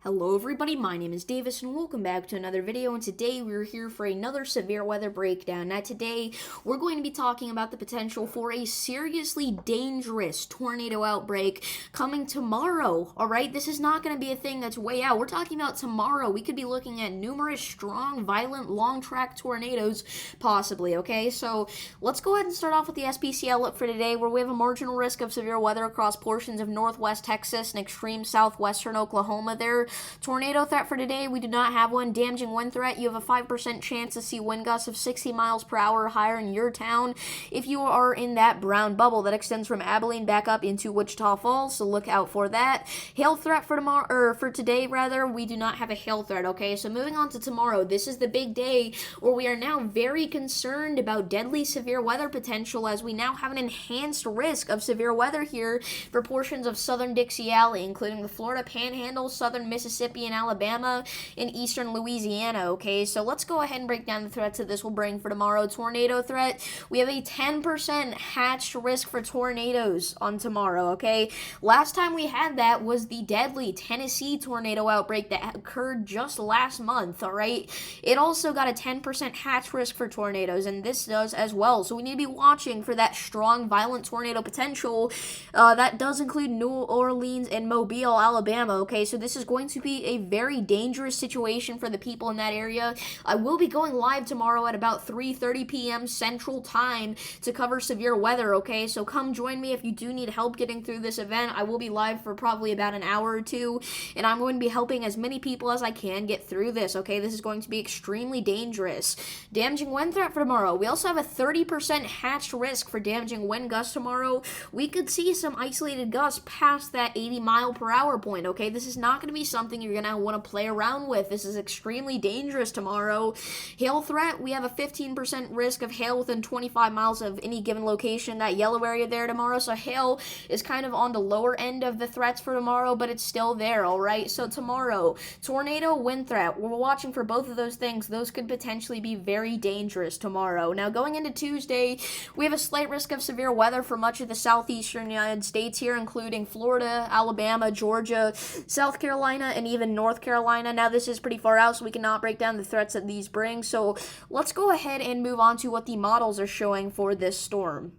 Hello everybody, my name is Davis and welcome back to another video, and today we're here for another severe weather breakdown. Now today we're going to be talking about the potential for a seriously dangerous tornado outbreak coming tomorrow. Alright, this is not going to be a thing that's way out. We're talking about tomorrow. We could be looking at numerous strong, violent, long track tornadoes possibly, okay? So let's go ahead and start off with the SPC outlook for today, where we have a marginal risk of severe weather across portions of northwest Texas and extreme southwestern Oklahoma there. Tornado threat for today, we do not have one. Damaging wind threat, you have a 5% chance to see wind gusts of 60 miles per hour or higher in your town if you are in that brown bubble that extends from Abilene back up into Wichita Falls, so look out for that. Hail threat for tomorrow, or for today rather, we do not have a hail threat, okay? So moving on to tomorrow, this is the big day where we are now very concerned about deadly severe weather potential, as we now have an enhanced risk of severe weather here for portions of southern Dixie Alley, including the Florida Panhandle, southern Mississippi and Alabama, and eastern Louisiana, okay? So let's go ahead and break down the threats that this will bring for tomorrow. Tornado threat, we have a 10% hatched risk for tornadoes on tomorrow, okay? Last time we had that was the deadly Tennessee tornado outbreak that occurred just last month, alright? It also got a 10% hatch risk for tornadoes, and this does as well. So we need to be watching for that strong, violent tornado potential. That does include New Orleans and Mobile, Alabama, okay? So this is going to be a very dangerous situation for the people in that area. I will be going live tomorrow at about 3:30 p.m. Central Time to cover severe weather, okay? So come join me if you do need help getting through this event. I will be live for probably about an hour or two, and I'm going to be helping as many people as I can get through this, okay? This is going to be extremely dangerous. Damaging wind threat for tomorrow. We also have a 30% hatched risk for damaging wind gusts tomorrow. We could see some isolated gusts past that 80 mile per hour point, okay? This is not going to be something you're going to want to play around with. This is extremely dangerous tomorrow. Hail threat, we have a 15% risk of hail within 25 miles of any given location, that yellow area there tomorrow. So hail is kind of on the lower end of the threats for tomorrow, but it's still there, alright? So tomorrow, tornado, wind threat, we're watching for both of those things. Those could potentially be very dangerous tomorrow. Now going into Tuesday, we have a slight risk of severe weather for much of the southeastern United States here, including Florida, Alabama, Georgia, South Carolina, and even North Carolina. Now this is pretty far out, so we cannot break down the threats that these bring. So let's go ahead and move on to what the models are showing for this storm.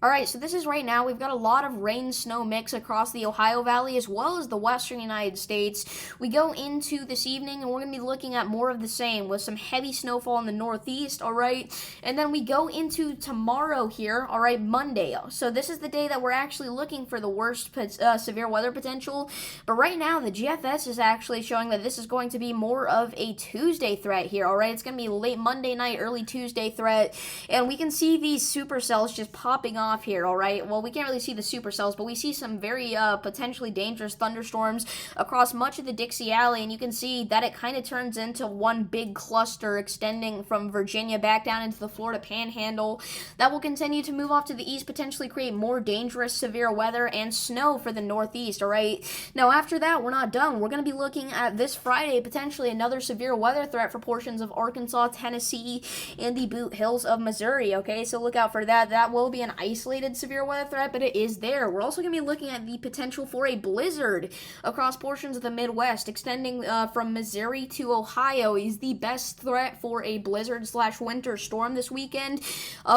Alright, so this is right now, we've got a lot of rain-snow mix across the Ohio Valley as well as the western United States. We go into this evening and we're going to be looking at more of the same with some heavy snowfall in the northeast, alright? And then we go into tomorrow here, alright, Monday. So this is the day that we're actually looking for the worst severe weather potential. But right now, the GFS is actually showing that this is going to be more of a Tuesday threat here, alright? It's going to be late Monday night, early Tuesday threat. And we can see these supercells just popping off here, alright? Well, we can't really see the supercells, but we see some very potentially dangerous thunderstorms across much of the Dixie Alley, and you can see that it kind of turns into one big cluster extending from Virginia back down into the Florida Panhandle. That will continue to move off to the east, potentially create more dangerous severe weather and snow for the northeast, alright? Now, after that, we're not done. We're going to be looking at this Friday, potentially another severe weather threat for portions of Arkansas, Tennessee, and the Boot Hills of Missouri, okay? So look out for that. That will be an isolated severe weather threat, but it is there. We're also going to be looking at the potential for a blizzard across portions of the Midwest, extending from Missouri to Ohio is the best threat for a blizzard/winter storm this weekend.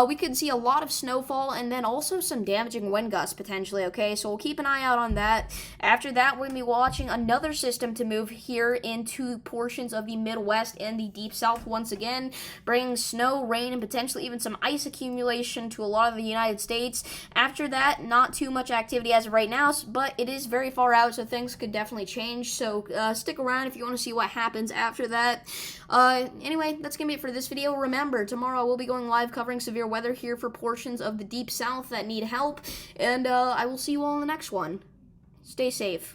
We could see a lot of snowfall and then also some damaging wind gusts potentially, okay? So we'll keep an eye out on that. After that, we're going to be watching another system to move here into portions of the Midwest and the Deep South once again, bringing snow, rain, and potentially even some ice accumulation to a lot of the United States. After that, not too much activity as of right now, but it is very far out, so things could definitely change. So stick around if you want to see what happens after that. Anyway, that's going to be it for this video. Remember, tomorrow we'll be going live covering severe weather here for portions of the Deep South that need help, and I will see you all in the next one. Stay safe.